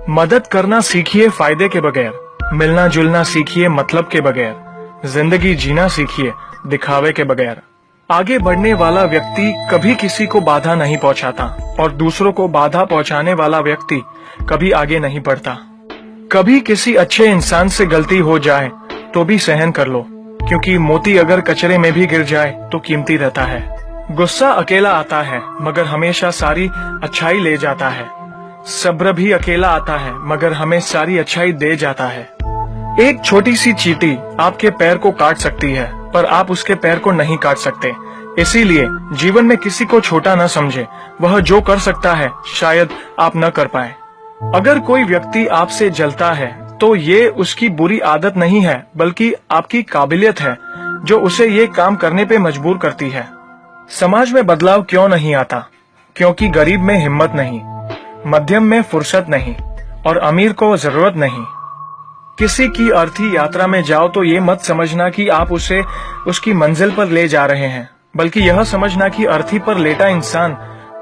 मदद करना सीखिए फायदे के बगैर, मिलना जुलना सीखिए मतलब के बगैर, जिंदगी जीना सीखिए दिखावे के बगैर। आगे बढ़ने वाला व्यक्ति कभी किसी को बाधा नहीं पहुंचाता और दूसरों को बाधा पहुंचाने वाला व्यक्ति कभी आगे नहीं बढ़ता। कभी किसी अच्छे इंसान से गलती हो जाए तो भी सहन कर लो, क्योंकि मोती अगर कचरे में भी गिर जाए तो कीमती रहता है। गुस्सा अकेला आता है मगर हमेशा सारी अच्छाई ले जाता है। सब्र भी अकेला आता है मगर हमें सारी अच्छाई दे जाता है। एक छोटी सी चींटी आपके पैर को काट सकती है पर आप उसके पैर को नहीं काट सकते। इसीलिए जीवन में किसी को छोटा न समझे। वह जो कर सकता है शायद आप न कर पाए। अगर कोई व्यक्ति आपसे जलता है तो ये उसकी बुरी आदत नहीं है बल्कि आपकी काबिलियत है जो उसे ये काम करने पे मजबूर करती है। समाज में बदलाव क्यों नहीं आता? क्योंकि गरीब में हिम्मत नहीं, मध्यम में फुर्सत नहीं और अमीर को जरूरत नहीं। किसी की अर्थी यात्रा में जाओ तो ये मत समझना कि आप उसे उसकी मंजिल पर ले जा रहे हैं, बल्कि यह समझना कि अर्थी पर लेटा इंसान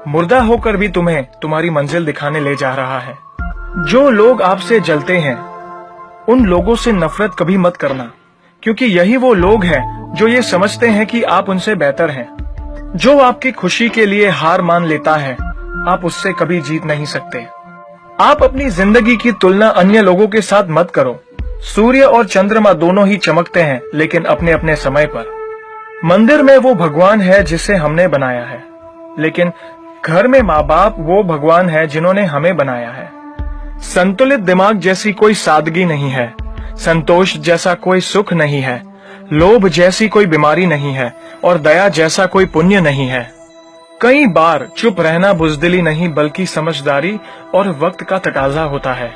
मुर्दा होकर भी तुम्हें तुम्हारी मंजिल दिखाने ले जा रहा है। जो लोग आपसे जलते हैं उन लोगों से नफरत कभी मत करना, क्योंकि यही वो लोग हैं जो ये समझते हैं कि आप उनसे बेहतर हैं। जो आपकी खुशी के लिए हार मान लेता है आप उससे कभी जीत नहीं सकते। आप अपनी जिंदगी की तुलना अन्य लोगों के साथ मत करो। सूर्य और चंद्रमा दोनों ही चमकते हैं लेकिन अपने अपने समय पर। मंदिर में वो भगवान है जिसे हमने बनाया है, लेकिन घर में माँ बाप वो भगवान है जिन्होंने हमें बनाया है। संतुलित दिमाग जैसी कोई सादगी नहीं है, संतोष जैसा कोई सुख नहीं है, लोभ जैसी कोई बीमारी नहीं है और दया जैसा कोई पुण्य नहीं है। कई बार चुप रहना बुजदिली नहीं बल्कि समझदारी और वक्त का तकाजा होता है।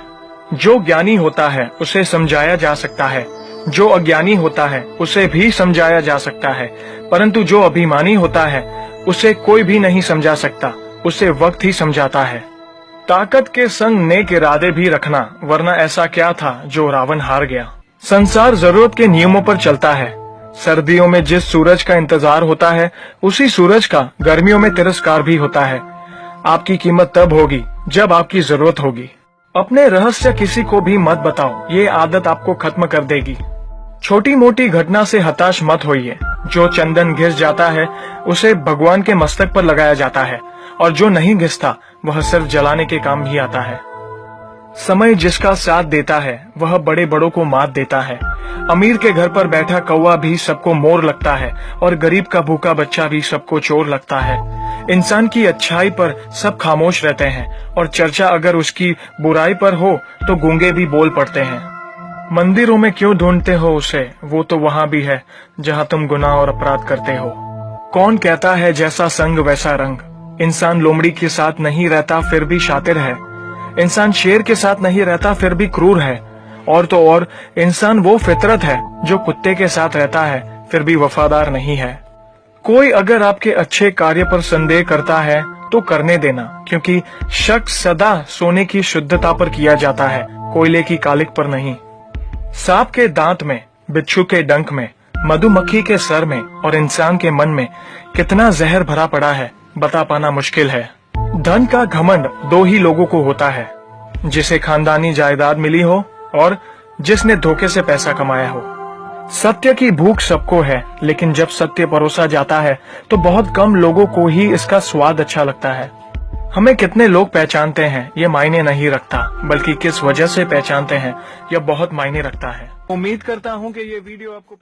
जो ज्ञानी होता है उसे समझाया जा सकता है, जो अज्ञानी होता है उसे भी समझाया जा सकता है, परंतु जो अभिमानी होता है उसे कोई भी नहीं समझा सकता, उसे वक्त ही समझाता है। ताकत के संग नेक इरादे भी रखना, वरना ऐसा क्या था जो रावण हार गया। संसार जरूरत के नियमों पर चलता है। सर्दियों में जिस सूरज का इंतजार होता है उसी सूरज का गर्मियों में तिरस्कार भी होता है। आपकी कीमत तब होगी जब आपकी जरूरत होगी। अपने रहस्य किसी को भी मत बताओ, ये आदत आपको खत्म कर देगी। छोटी मोटी घटना से हताश मत होइए। जो चंदन घिस जाता है उसे भगवान के मस्तक पर लगाया जाता है और जो नहीं घिसता वह सिर्फ जलाने के काम भी आता है। समय जिसका साथ देता है वह बड़े बड़ों को मात देता है। अमीर के घर पर बैठा कौवा भी सबको मोर लगता है और गरीब का भूखा बच्चा भी सबको चोर लगता है। इंसान की अच्छाई पर सब खामोश रहते हैं और चर्चा अगर उसकी बुराई पर हो तो गूंगे भी बोल पड़ते हैं। मंदिरों में क्यों ढूंढते हो उसे, वो तो वहां भी है जहां तुम गुनाह और अपराध करते हो। कौन कहता है जैसा संग वैसा रंग। इंसान लोमड़ी के साथ नहीं रहता फिर भी शातिर है। इंसान शेर के साथ नहीं रहता फिर भी क्रूर है। और तो और इंसान वो फितरत है जो कुत्ते के साथ रहता है फिर भी वफादार नहीं है। कोई अगर आपके अच्छे कार्य पर संदेह करता है तो करने देना, क्योंकि शक सदा सोने की शुद्धता पर किया जाता है, कोयले की कालिक पर नहीं। सांप के दांत में, बिच्छू के डंक में, मधुमक्खी के सर में और इंसान के मन में कितना जहर भरा पड़ा है बता पाना मुश्किल है। धन का घमंड दो ही लोगों को होता है, जिसे खानदानी जायदाद मिली हो और जिसने धोखे से पैसा कमाया हो। सत्य की भूख सबको है, लेकिन जब सत्य परोसा जाता है तो बहुत कम लोगों को ही इसका स्वाद अच्छा लगता है। हमें कितने लोग पहचानते हैं ये मायने नहीं रखता, बल्कि किस वजह से पहचानते हैं यह बहुत मायने रखता है। उम्मीद करता हूँ कि ये वीडियो आपको